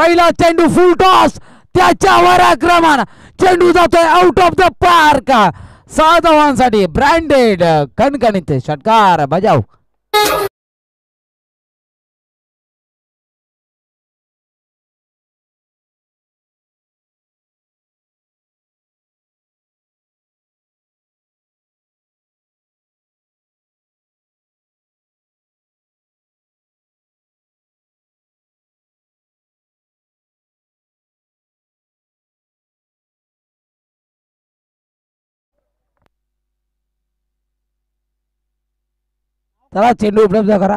पहिला चेंडू फुल टॉस, त्याच्यावर आक्रमण, चेंडू जातोय आउट ऑफ द पार्क. 6 धावांसाठी ब्रँडेड कणकणीत षटकार बजाव. चला चेंडू उपलब्ध करा.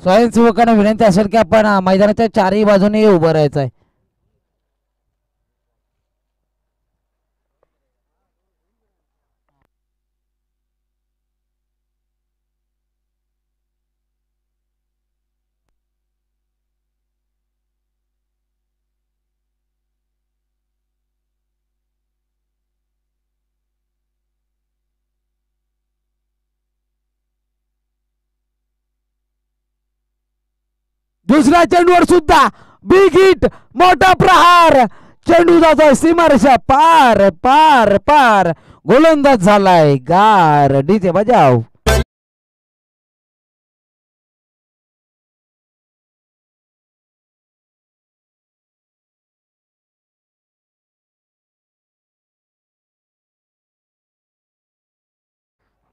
स्वयंसेवकांना विनंती असेल की आपण मैदानाच्या चारही बाजूने उभं राहायचं आहे. दुसऱ्या चेंडूवर सुद्धा बिग हिट, मोठा प्रहार, चेंडू जातोय सीमारेषा पार पार पार, गोलंदाज झालाय गार. डीजे बजाव.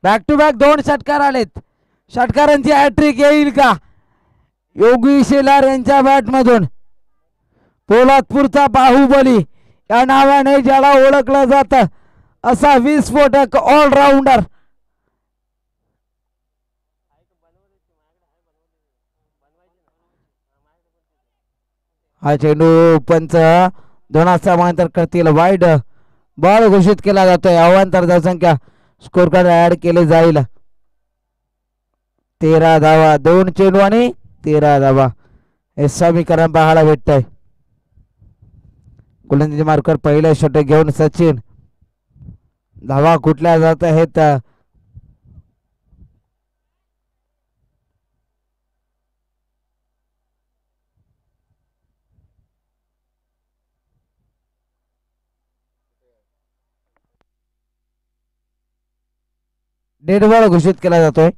बॅक टू बॅक 2 षटकार आलेत. षटकारांची हॅट्रिक येईल का? योगी शेलार यांच्या बॅट मधून. पोलादपूरचा बाहुबली या नावाने ज्याला ओळखलं जातं असा विस्फोटक ऑलराऊंडर. हा चेंडू पंच 2 समांतर करतील. वाईड बॉल घोषित केला जातोय. अवांतर धावसंख्या स्कोर कार्ड ऍड केले जाईल. 13 धावा, 2 चेंडू आणि 13 धावा हे समीकरण पाहायला भेटतंय. गोलंदाजी मार्कर पहिलं षटक घेऊन सचिन. धावा कुठल्या जात आहेत? डेड बॉल घोषित केला जातोय.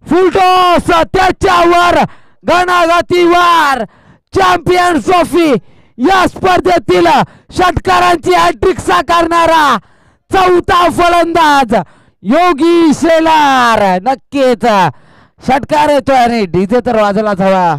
फुल टॉस, त्याच्यावर घणाघातीवार, चॅम्पियन्स ट्रॉफी या स्पर्धेतील षटकारांची हॅट्रिक साकारणारा 4था फलंदाज योगी शेलार. नक्कीच षटकार येतोय आणि डीजे तर वाजलाच हवा.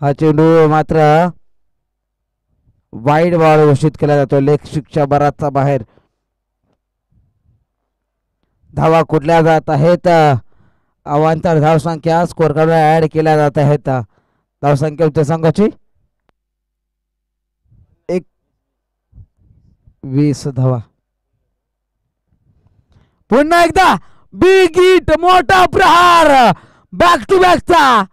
हा चेंडू मात्र वाईड बॉल घोषित केला जातो. लेग स्ट्रिकच्या बराचसा बाहेर. धावा कुठल्या जात आहेत? अवांतर धावसंख्या स्कोर कार्ड ऍड केल्या जात आहेत. धावसंख्या उच्च संघाची 20 धावा. पुन्हा एकदा बिग हिट, मोठा प्रहार, बॅक टू बॅकचा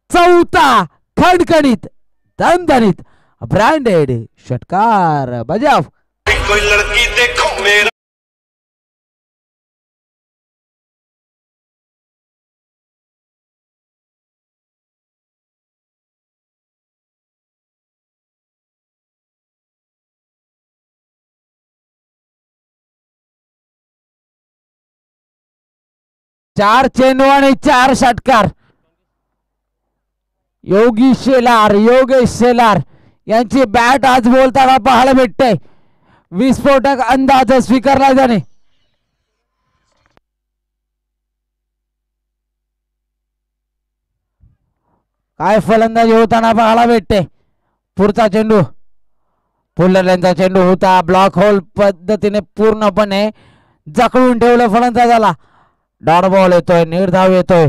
4था खणखणीत दणदणीत ब्रँडेड षटकार बजाव. कोई लड़की देखो मेरा. चार चेंडू आणि 4 षटकार. योगी शेलार, योगेश शेलार यांची बॅट आज बोलताना पाहायला भेटते. विस्फोटक अंदाज स्वीकारला जाणे. काय फलंदाजी होताना पाहायला भेटते. पुढचा चेंडू फुलरल्यांचा चेंडू होता. ब्लॉक होल पद्धतीने पूर्णपणे जखडून ठेवलं फलंदाजाला. डॉट बॉल येतोय, निर्धाव येतोय.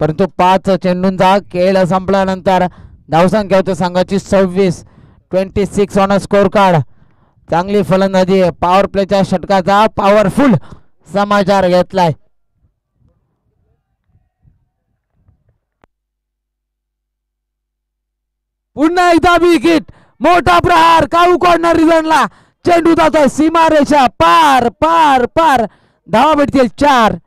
परंतु 5 चेंडूंचा खेळ संपल्यानंतर धावसंख्या होती संघाची 26 ऑन स्कोर कार्ड. चांगली फलंदाजी आहे. पॉवर प्लेच्या षटकाचा पॉवरफुल समाचार घेतलाय. पुन्हा एकदा विकेट. मोठा प्रहार काऊ कॉर्नर रिझनला. चेंडू जातोय सीमारेषा पार पार पार. धावा भेटतील 4.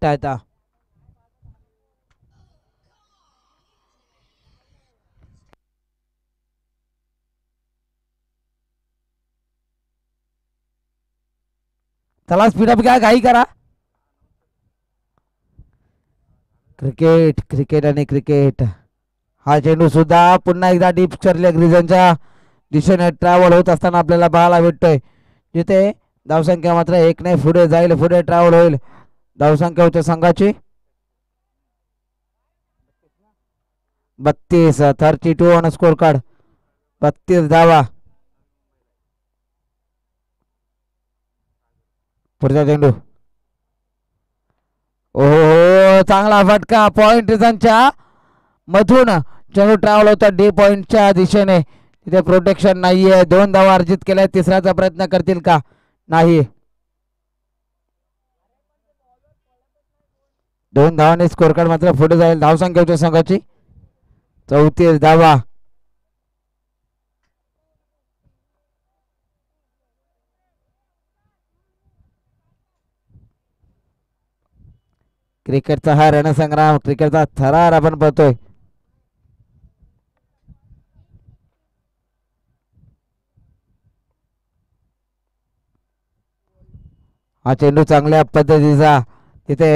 आता चला स्पीडअप घ्या, घाई करा. क्रिकेट क्रिकेट आणि क्रिकेट. हा चेंडू सुद्धा पुन्हा एकदा डीप सर्लेग रिजनच्या दिशेने ट्रॅव्हल होत असताना आपल्याला पाहायला भेटतोय. जिथे धावसंख्या मात्र 1 नाही पुढे जाईल, पुढे ट्रॅव्हल होईल. धावसंख्या होते संघाची 32. 32 ऑन स्कोर कार्ड. 32 धावा. पुढचा चेंडू. ओहो चांगला फटका. पॉइंट रिझनच्या मधून चेंडू ट्रॅव्हल होता डी पॉइंटच्या दिशेने. तिथे प्रोटेक्शन नाहीये. 2 धावा अर्जित केल्या. तिसऱ्याचा प्रयत्न करतील का? नाही. 2 धावांनी स्कोर कार्ड मात्र पुढे जाईल. धावसंख्या होती संघाची 34 धावा. क्रिकेटचा हा रणसंग्राम, क्रिकेटचा थरार आपण पाहतोय. हा चेंडू चांगल्या पद्धतीचा तिथे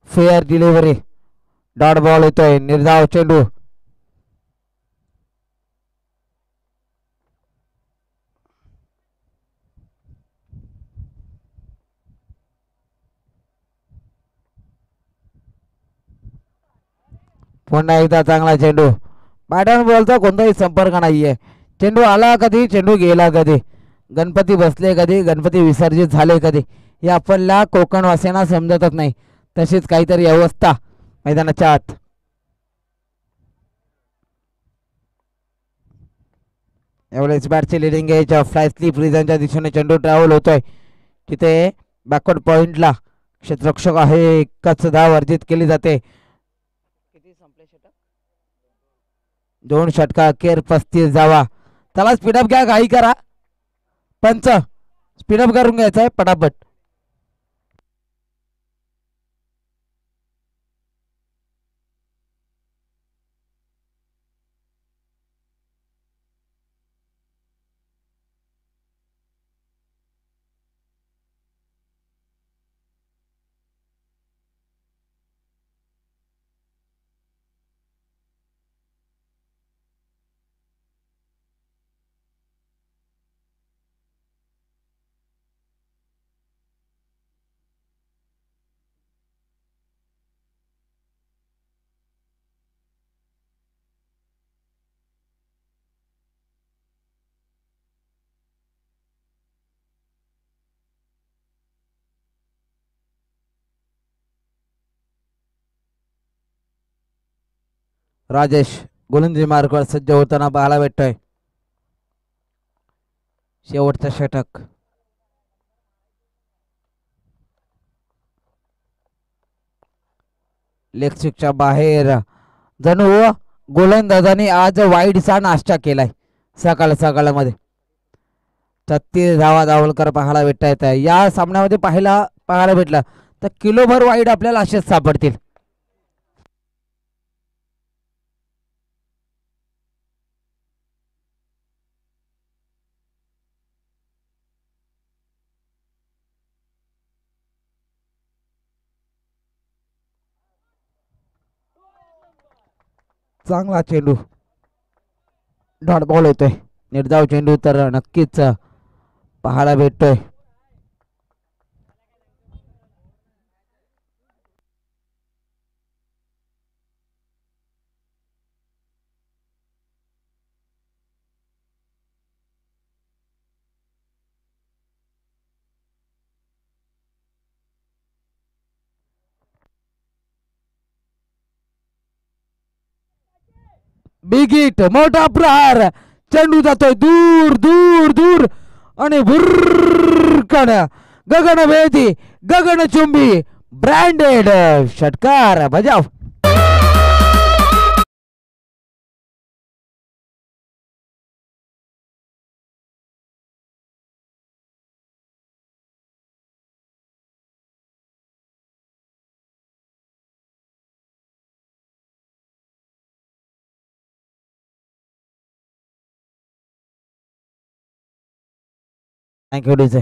फेअर डिलिव्हरी. डॉट बॉल येतोय. निर्धाव चेंडू. पुन्हा एकदा चांगला चेंडू. बॅटन बॉलचा कोणताही संपर्क नाहीये. चेंडू आला कधी, चेंडू गेला कधी, गणपती बसले कधी, गणपती विसर्जित झाले कधी, हे आपल्याला कोकणवासियांना समजतच नाही. तशीच काहीतरी अवस्था मैदानाच्या आत. एवढेच बॅटची लिडिंग एज फ्लाय स्लीप रिझनच्या दिशेने चेंडू ट्रॅव्हल होतोय. तिथे बॅकवर्ड पॉइंटला क्षेत्ररक्षक आहे. एकच धाव अर्जित केली जाते. किती संपले षटक? 2 षटका अखेर 35 धावा. त्याला स्पीडअप घ्या, घाई करा. पंच स्पीडअप करून घ्यायचं आहे पटापट. राजेश गोलंदाजी मार्गावर सज्ज होताना पाहायला भेटतोय. शेवटचं षटक. लेग स्टिकच्या बाहेर. जणू गोलंदाजाने आज वाईडचा नाश्ता केलाय सकाळमध्ये. 36 धावा दावलकर पाहायला भेटता येत आहे. या सामन्यामध्ये पाहायला भेटलं तर किलोभर वाईड आपल्याला असेच सापडतील. चांगला चेंडू, डॉट बॉल येतोय. निर्धाव चेंडू तर नक्कीच पाहायला भेटतोय. बिग हिट, मोठा प्रहार. चेंडू जातोय दूर दूर दूर आणि भुर्रकन गगनभेदी गगनचुंबी ब्रँडेड षटकार बजाव. Thank you DJ.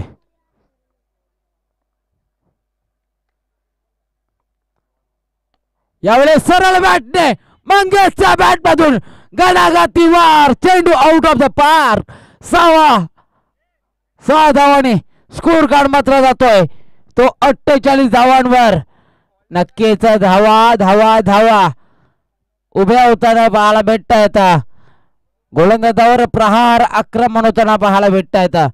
यावेळेस सरळ बॅटने मंगेशच्या बॅट मधून गडागती वार. चेंडू आउट ऑफ द पार्क. 6 धावाने स्कोर कार्ड मात्र जातोय तो 48 धावांवर. नक्कीच धावा धावा धावा उभ्या होताना पाहायला भेटता येतात. गोलंदाजावर प्रहार आक्रमण होताना पाहायला भेटता येतात.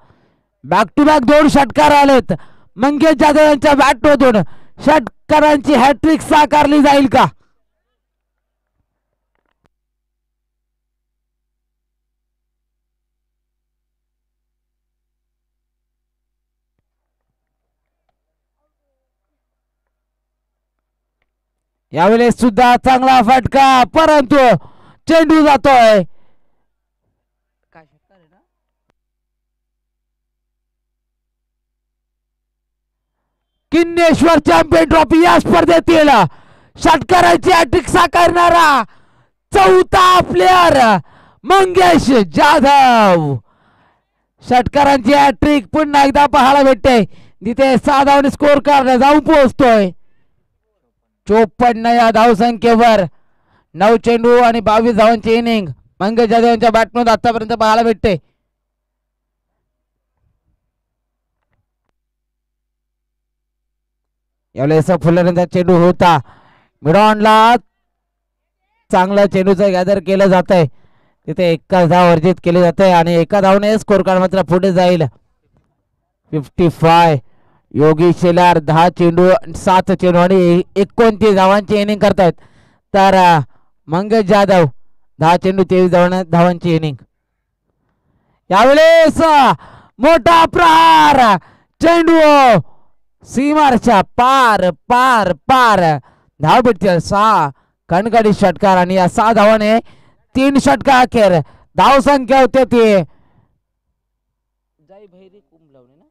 बॅक टू बॅक 2 षटकार आलेत मंगेश जाधव यांच्या बॅट मधून. षटकारांची हॅट्रिक साकारली जाईल का? यावेळेस सुद्धा चांगला फटका, परंतु चेंडू जातोय. किन्नेश्वर चॅम्पियन ट्रॉफी या स्पर्धेतील षटकारांची हॅट्रिक साकारणारा 4था प्लेयर मंगेश जाधव. षटकारांची हॅट्रिक पुन्हा एकदा पाहायला भेटते. जिथे 6 धावांनी स्कोर कार्ड जाऊन पोहोचतोय 54 या धावसंख्येवर. 9 चेंडू आणि 22 धावांची इनिंग मंगेश जाधव यांच्या बॅटमधून आतापर्यंत पाहायला भेटते. यावेळेस फुलंदाजा चेंडू होता मिडॉनला. चांगला चेंडूचं गॅदर केलं जात आहे. तिथे 1 धाव अर्जित केली जाते आणि 1 धावने स्कोर कार्ड मात्र पुढे जाईल. 55. योगी शेलार 10 चेंडू 7 चेंडू आणि 29 धावांची इनिंग करतायत. तर मंगेश जाधव 10 चेंडू 23 धावांची इनिंग. यावेळेस मोठा प्रहार. चेंडू सीमारच्या पार पार पार धाव भेटतील 6 कणकडी षटकार आणि या 6 धावाने 3 षटकार अखेर धाव संख्या होते ती जय भैरी कुंभलवणे ना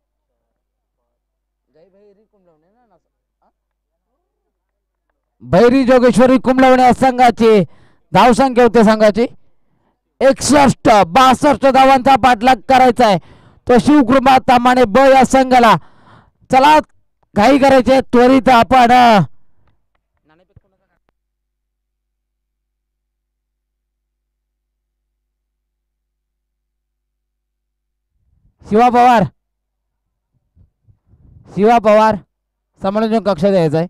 जय भैरी कुंभलवणे ना भैरी जोगेश्वरी कुंभलवणे या संघाची धाव संख्या होते संघाची 61-62 धावांचा पाठलाग करायचा आहे तो शिवकृपा तामाने ब या संघाला चला घाई करायचे त्वरित आपण शिवा पवार समालोचन कक्ष द्यायचा आहे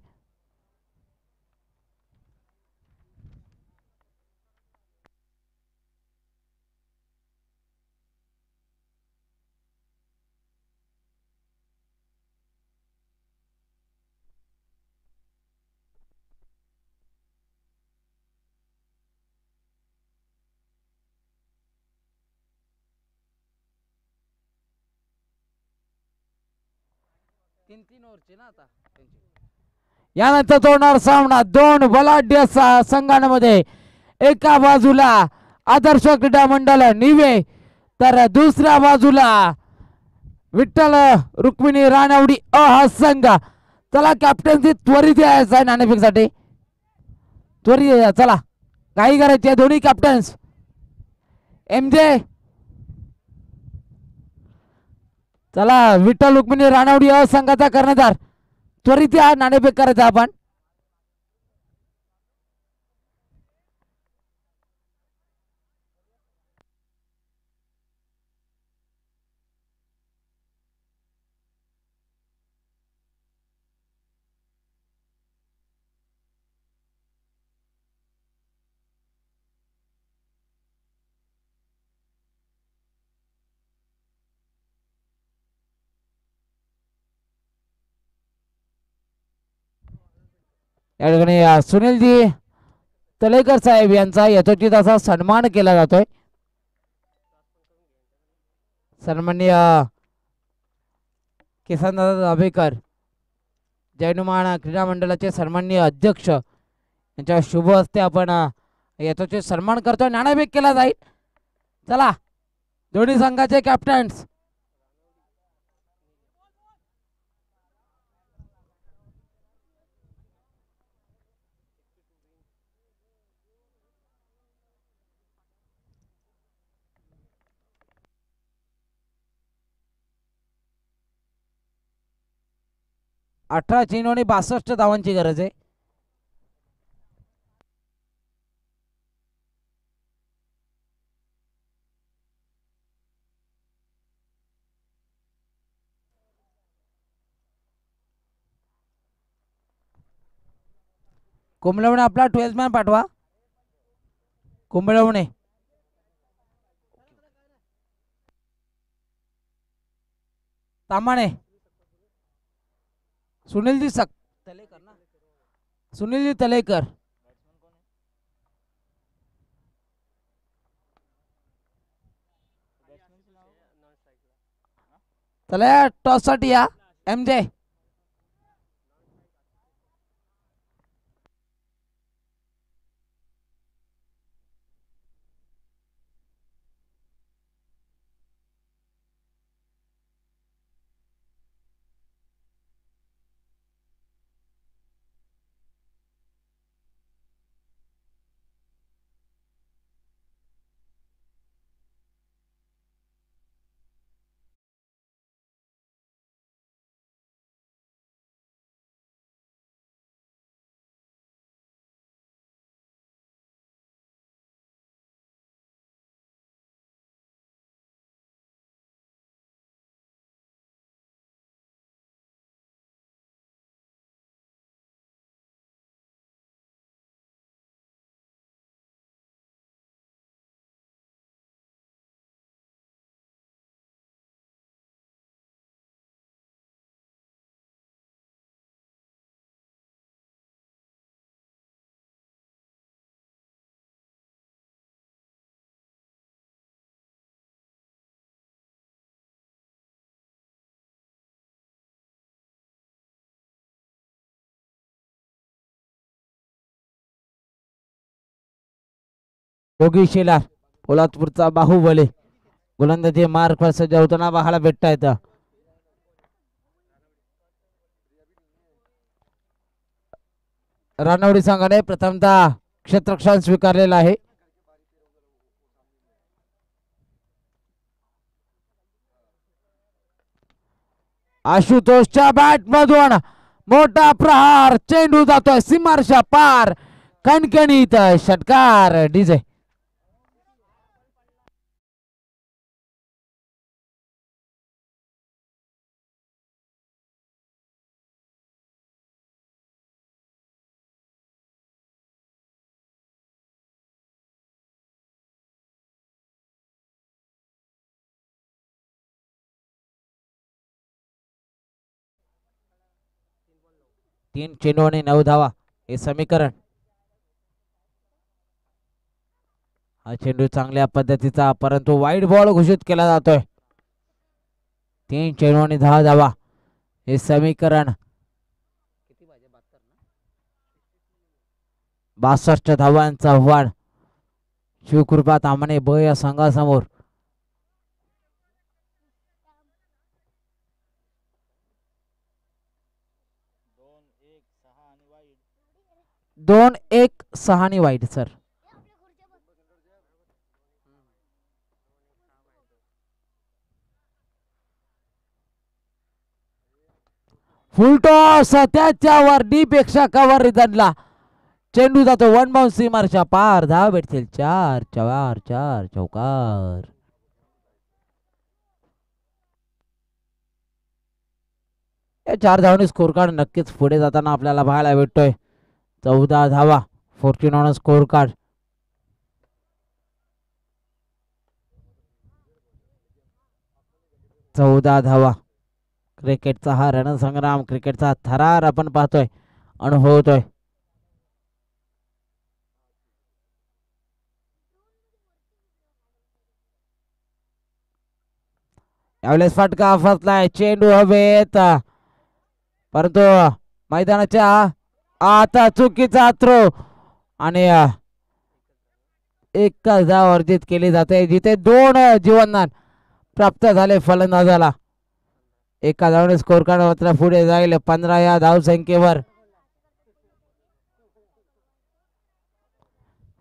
यानंतर होणार सामना 2 बलाढ्य संघांमध्ये एका बाजूला आदर्श क्रीडा मंडळ निवे तर दुसऱ्या बाजूला विठ्ठल रुक्मिणी रानवडी हा संघ चला कॅप्टन्सी त्वरित यायचा आहे नाणेफेकसाठी त्वरित या चला काही करायचे दोन्ही कॅप्टन्स MJ चला विठ्ठल रुक्मिणी रानवडी संघाचा कर्णधार त्वरित या नाणेफेक करायचा आपण या ठिकाणी सुनीलजी तलेकर साहेब यांचा यथोचित असा सन्मान केला जातोय सन्माननीय किसनदादा दाभेकर जैनुमान क्रीडा मंडळाचे सन्माननीय अध्यक्ष यांच्या शुभ हस्ते आपण यथोचित सन्मान करतोय नाणेफेक केला जाईल चला दोन्ही संघाचे कॅप्टन्स अठरा चेंडू 62 धावांची गरज आहे कुंभलवणे आपला 12 मॅन पाठवा कुंभलवणे तामाणे सुनीलजी तलेकर ना सुनीलजी तलेकर चला टॉस साठी या MJ योगी शेलार पोलादपूरचा बाहुबली गोलंदाजी मार्क सज्ज होताना पाहायला भेटत आहेत. रानवडी संघाने प्रथमतः क्षेत्ररक्षण स्वीकारलेला आहे. आशुतोषच्या बॅट मधून मोठा प्रहार, चेंडू जातोय सीमारेषा पार, कणकणीत षटकार डीजे. तीन चेंडू आणि 9 धावा हे समीकरण. हा चेंडू चांगल्या पद्धतीचा परंतु वाईड बॉल घोषित केला जातोय. 3 चेंडू आणि 10 धावा हे समीकरण. 62 धावांचा आव्हान शिवकृपा तामणे ब या संघासमोर. दोन एक 6 आणि वाईट सर. फुलटॉस त्याच्यावर डी पेक्षा कव्हर रिदनला चेंडू जातो वन बाउंस सीमारेषा पार. धाव भेटतील 4 4 4 चौकार. या 4 धावांनी स्कोर कार्ड नक्कीच पुढे जाताना आपल्याला पाहायला भेटतोय. 14 धावा 14 ऑन स्कोर कार्ड. धावा. क्रिकेटचा हा रणसंग्राम, क्रिकेटचा थरार आपण पाहतोय, अनुभवतोय. यावेळेस फटका फसलाय, चेंडू हवेत परंतु मैदानाच्या आता चुकीचा थ्रो आणि एक धाव अर्जित केली जाते जिथे 2 जीवनदान प्राप्त झाले फलंदाजाला. एका धावाने स्कोर कार्ड मात्र पुढे जाईल 15 या धावसंख्येवर.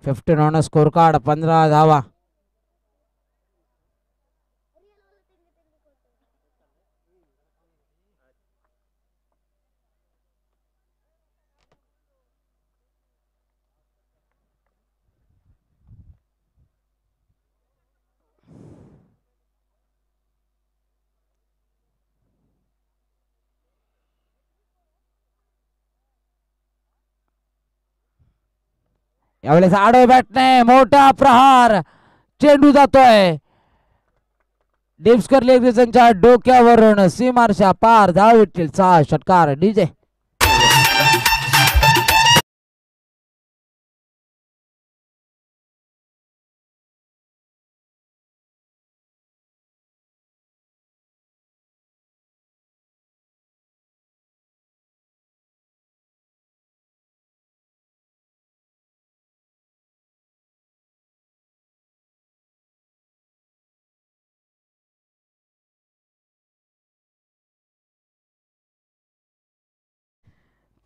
15 ऑन स्कोर कार्ड 15 धावा. यावेळेस आडवे बॅटने मोठा प्रहार, चेंडू जातोय डिप्सकर लेगच्या डोक्यावरून सीमारेषा पार. धाव भेटतील 6 षटकार डीजे.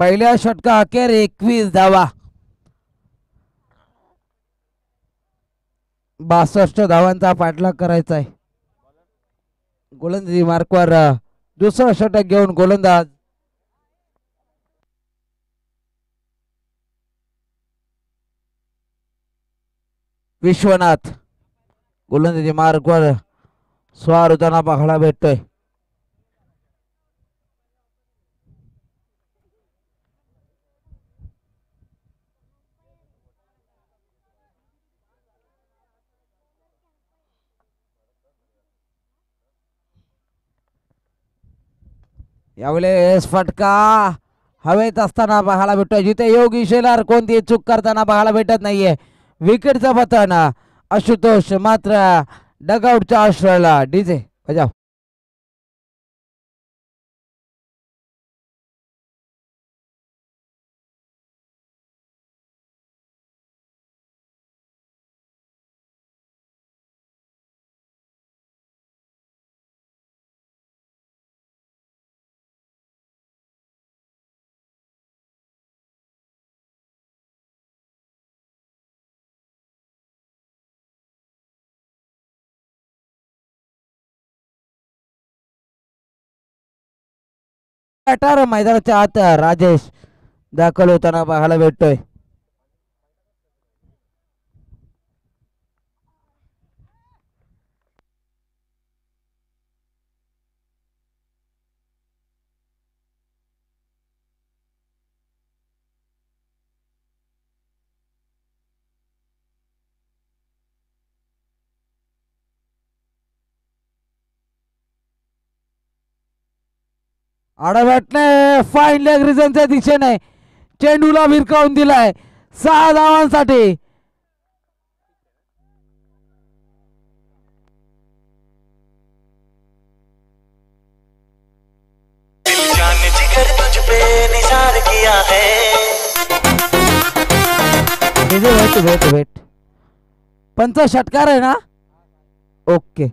पहिल्या षटका अखेर 21 धावा. 62 धावांचा पाठलाग करायचा आहे. गोलंदाजी मार्कवर दुसरा षटक घेऊन गोलंदाज विश्वनाथ गोलंदाजी मार्कवर स्वार होताना पाहायला भेटतोय. यावेळेस फटका हवेत असताना पाहायला भेटतोय जिथे योगी शेलार कोणती चूक करताना पाहायला भेटत नाहीये. विकेटचं पतन आशुतोष मात्र डगआउटच्या आश्रयाला डीजे बजाव. बॅटर मैदानाच्या आत राजेश दाखल होताना पाहायला भेटतोय. आडाबॅटने फाईन लेग रिझनच्या दिशेने चेंडूला भिरकावून दिलाय 6 धावांसाठी. जिगर तुझ पे निसार किया है. वेट पंच षटकार आहे ना. ओके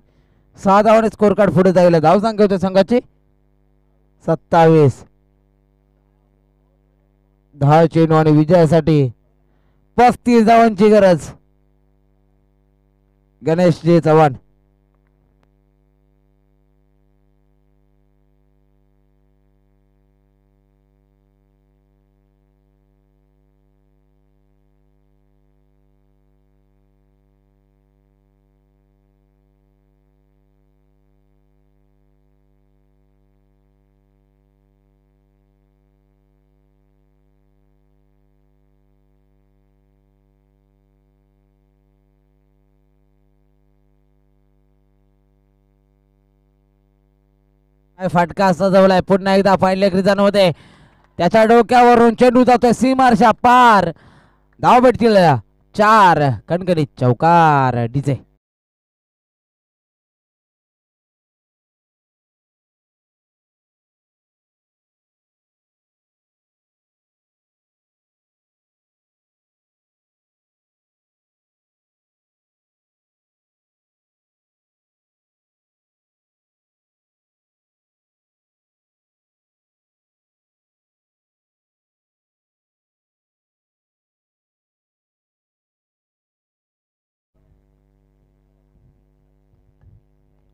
6 धावाने स्कोर कार्ड पुढे जाईल. धाव संख्या होते संघाची 27. 10 चेंडू आणि विजयासाठी 35 धावांची गरज. गणेश जी चव्हाण फटका सजवलाय. पुन्हा एकदा फाईन लेग रिझन होते. त्याच्या डोक्यावरून चेंडू जातोय सीमारच्या पार. धाव भेटतील 4. कणकणीत चौकार. डीजे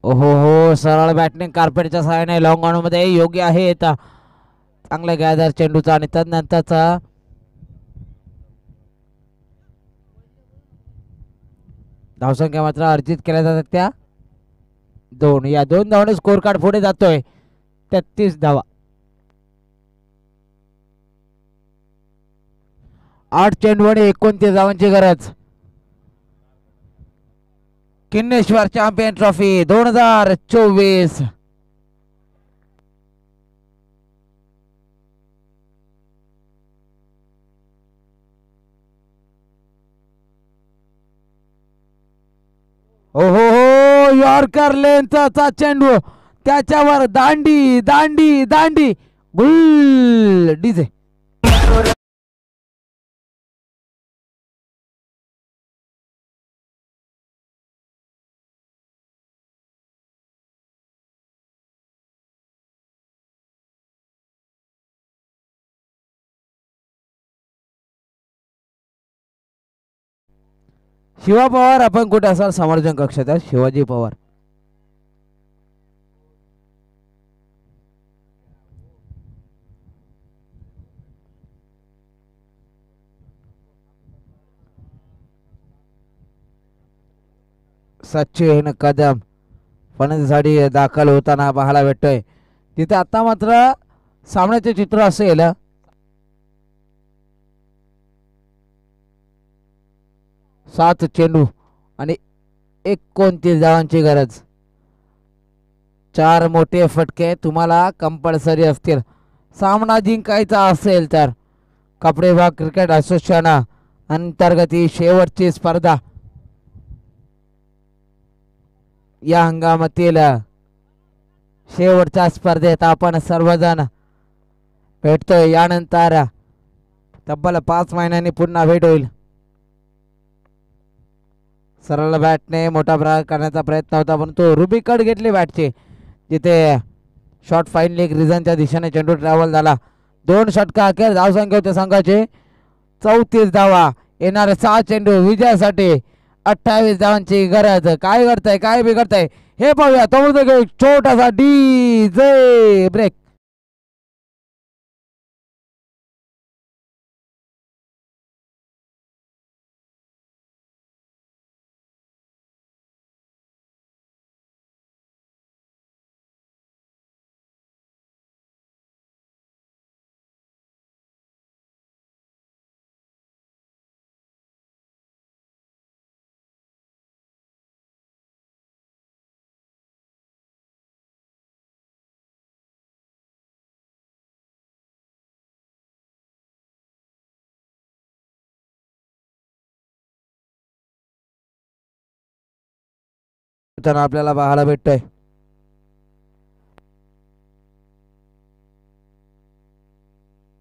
ओहो हो सरळ बॅटिंग कार्पेटच्या सहाय्याने लॉंग ऑन मध्ये योग्य आहे. चांगला गॅदर चेंडूचा आणि तदनंतरचा धावसंख्या मात्र अर्जित केल्या जातात त्या 2. या 2 धावाने स्कोर कार्ड पुढे जातोय 33 धावा. 8 चेंडू आणि 29 धावांची गरज. किन्नेश्वर चॅम्पियन ट्रॉफी 2024. ओहो हो यॉर्कर लेंथचा चेंडू त्याच्यावर दांडी दांडी दांडी गुल. डीजे शिवा पवार आपण कुठे असाल समर्थन कक्षात. शिवाजी पवार सचिन कदम फलंदाजीसाठी दाखल होताना पाहायला भेटतोय. तिथे आता मात्र सामन्याचे चित्र असेल 7 चेंडू आणि 29 धावांची गरज. 4 मोठे फटके तुम्हाला कंपल्सरी असतील सामना जिंकायचा असेल तर. कपडे विभाग क्रिकेट असोसिएशन अंतर्गत ही शेवटची स्पर्धा. या हंगामातील शेवटच्या स्पर्धेत आपण सर्वजण भेटतोय. यानंतर तब्बल 5 महिन्यांनी पुन्हा भेट होईल. सरळ बॅटने मोठा प्रहार करण्याचा प्रयत्न होता परंतु रुबी कट घेतली बॅटची. जिथे शॉर्ट फाईन लेग रिझनच्या दिशेने चेंडू ट्रॅव्हल झाला. 2 षटका अखेर धावसंख्या होते संघाचे 34 धावा. येणारे 6 चेंडू विजयासाठी 28 धावांची गरज. काय करताय काय बिघडताय हे पाहूया. तो छोटासा डी जे ब्रेक. होताना आपल्याला पाहायला भेटतोय.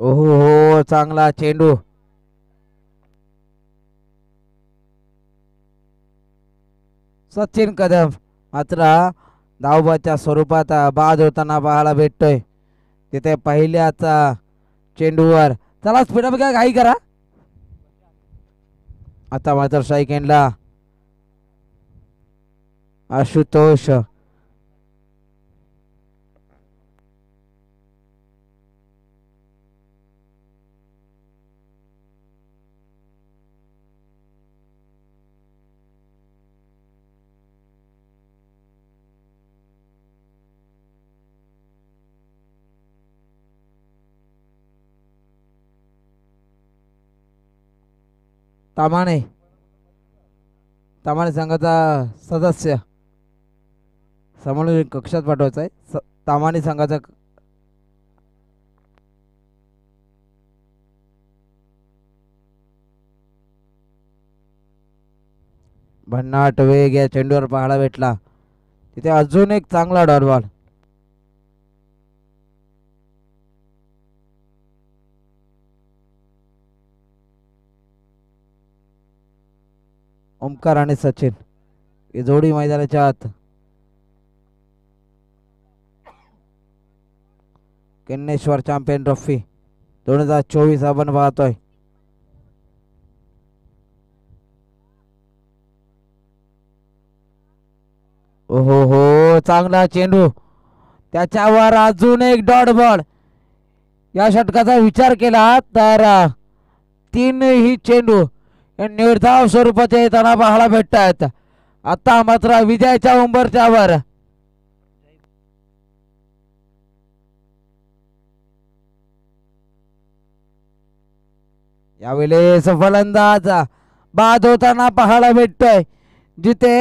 ओहो हो, चांगला चेंडू. सचिन कदम मात्र धावबाच्या स्वरूपात बाद होताना पाहायला भेटतोय. तिथे पहिल्याच चेंडूवर चला स्पीडअप घ्या, घाई करा. आता मात्र स्ट्राईक एंडला आशुतोष. तामाणे तामाणे संघाचा सदस्य समोर कक्षात पाठवायचा आहे. तामाणे संघाचा भन्नाट वेग या चेंडूवर पाहायला भेटला. तिथे अजून एक चांगला डॉट बॉल. ओमकार आणि सचिन ही जोडी मैदानाच्या आत. केन्नेश्वर चॅम्पियन ट्रॉफी 2024 आपण पाहतोय. ओहो हो, चांगला चेंडू. त्याच्यावर अजून एक डॉट बॉल. या षटकाचा विचार केला तर तीनही चेंडू निर्धाव स्वरूपाचे येताना पाहायला भेटतात. आता मात्र विजयाच्या उंबरठ्यावर यावेळेस फलंदाज बाद होताना पाहायला भेटतोय. जिथे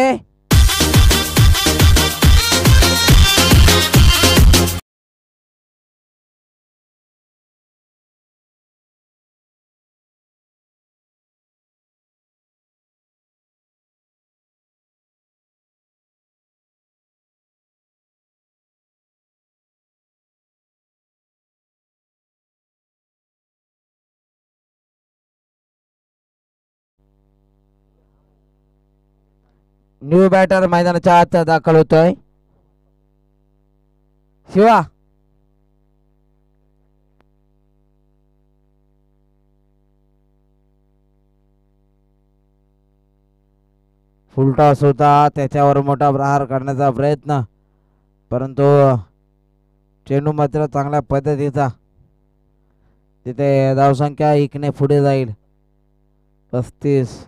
न्यू बॅटर मैदानाच्या आत दाखल होतोय. शिवा फुलटॉस होता, त्याच्यावर मोठा प्रहार करण्याचा प्रयत्न, परंतु चेंडू मात्र चांगल्या पद्धतीचा. तिथे धावसंख्या इकने पुढे जाईल 35.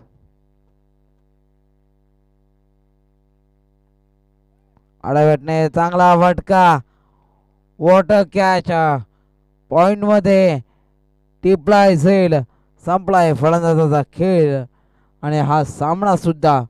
आडावेटने चांगला फटका. वॉटर कॅच पॉइंट मध्ये टिपलाय जाईल. संपलाय फलंदाजाचा खेळ आणि हा सामना सुद्धा